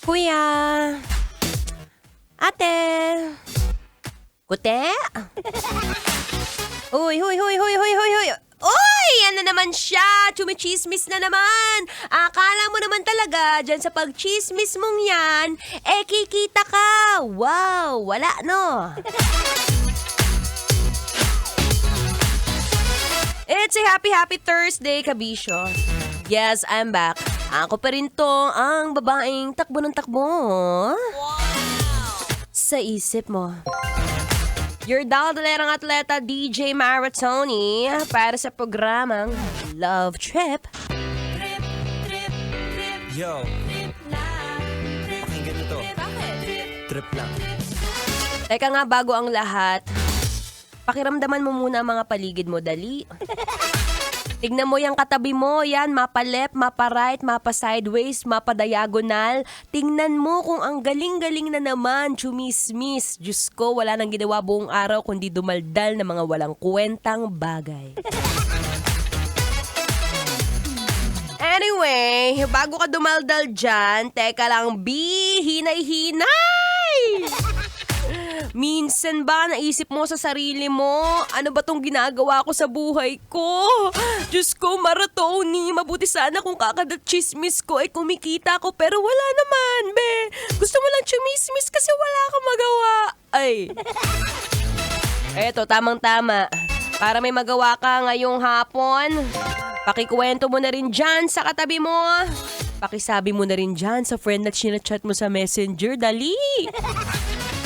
Kuya. Ate. Kute? Uy. Uy! Ano naman siya? Chumichismis na naman. Akala mo naman talaga, dyan sa pagchismis mong yan, kikita ka. Wow, wala no. It's a happy Thursday, kabisyo. Yes, I'm back. Ako pa rin to, ang babaeng takbo ng takbo. Wow! Sa isip mo. Your daldalerang atleta, DJ Mara Tonee, para sa programang Love Trip. Yo, pakinggan nyo to. Trip lang. Teka nga, bago ang lahat, pakiramdaman mo muna ang mga paligid mo, dali. Tignan mo yung katabi mo, yan, mapa left, mapa right, mapa sideways, mapa diagonal. Tingnan mo kung ang galing-galing na naman, chumismis. Diyos ko, wala nang ginawa buong araw kundi dumaldal na mga walang kwentang bagay. Anyway, bago ka dumaldal dyan, teka lang, hinay-hinay! Minsan ba naisip mo sa sarili mo, ano ba tong ginagawa ko sa buhay ko? Diyos ko, Mara Tonee, mabuti sana kung kakadat-chismis ko ay kumikita ko, pero wala naman, be. Gusto mo lang chumismis kasi wala kang magawa. Ay. Eto, tamang-tama. Para may magawa ka ngayong hapon, pakikwento mo na rin dyan sa katabi mo. Pakisabi mo na rin dyan sa friend na chinachat mo sa messenger, dali.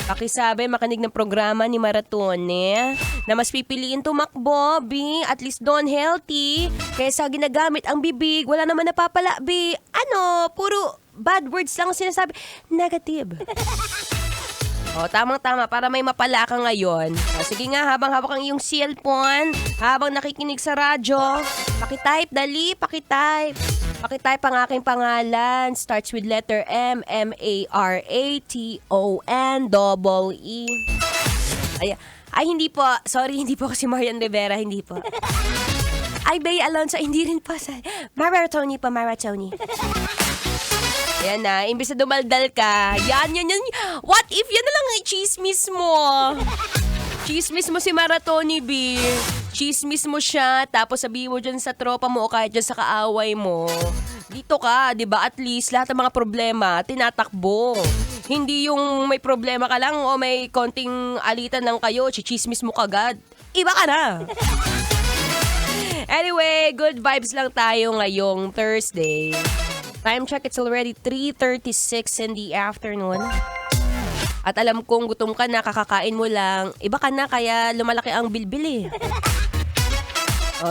Pakisabi, makinig ng programa ni Mara Tonee na mas pipiliin tumakbo, Bi. At least doon healthy. Kaysa ginagamit ang bibig, wala naman napapala, Bi. Puro bad words lang sinasabi. Negative. Tamang-tama, para may mapala ka ngayon. Sige nga, habang hawak ang iyong cellphone, habang nakikinig sa radyo, pakitype, dali, pakitype. Pakitype ang aking pangalan. Starts with letter M, M-A-R-A-T-O-N-E-E. Ay, hindi po. Sorry, hindi po ako si Marian Rivera, hindi po. Ay, Bay Alonso, hindi rin po. Mara Tonee po, Mara Tonee. Ayan na, imbis na dumaldal ka, yan. What if yan na lang ang chismis mo? Chismis mo si Mara Tonee, B. Chismis mo siya, tapos sabihin mo dyan sa tropa mo o kahit dyan sa kaaway mo. Dito ka, di ba? At least lahat ng mga problema, tinatakbo. Hindi yung may problema ka lang o may konting alitan lang kayo, chichismis mo kagad. Iba ka na. Anyway, good vibes lang tayo ngayong Thursday. Time check, it's already 3:36 in the afternoon. At alam kong gutom ka na, kakakain mo lang. Iba ka na, kaya lumalaki ang bilbil eh.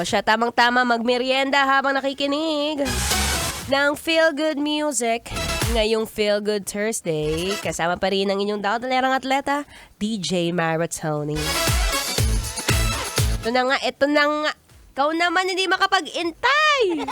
Siya, tamang-tama, magmerienda habang nakikinig ng Feel Good Music. Ngayong Feel Good Thursday, kasama pa rin ang inyong daldalerang atleta, DJ Mara Tonee. Ito na nga. Ikaw naman hindi makapag-intay.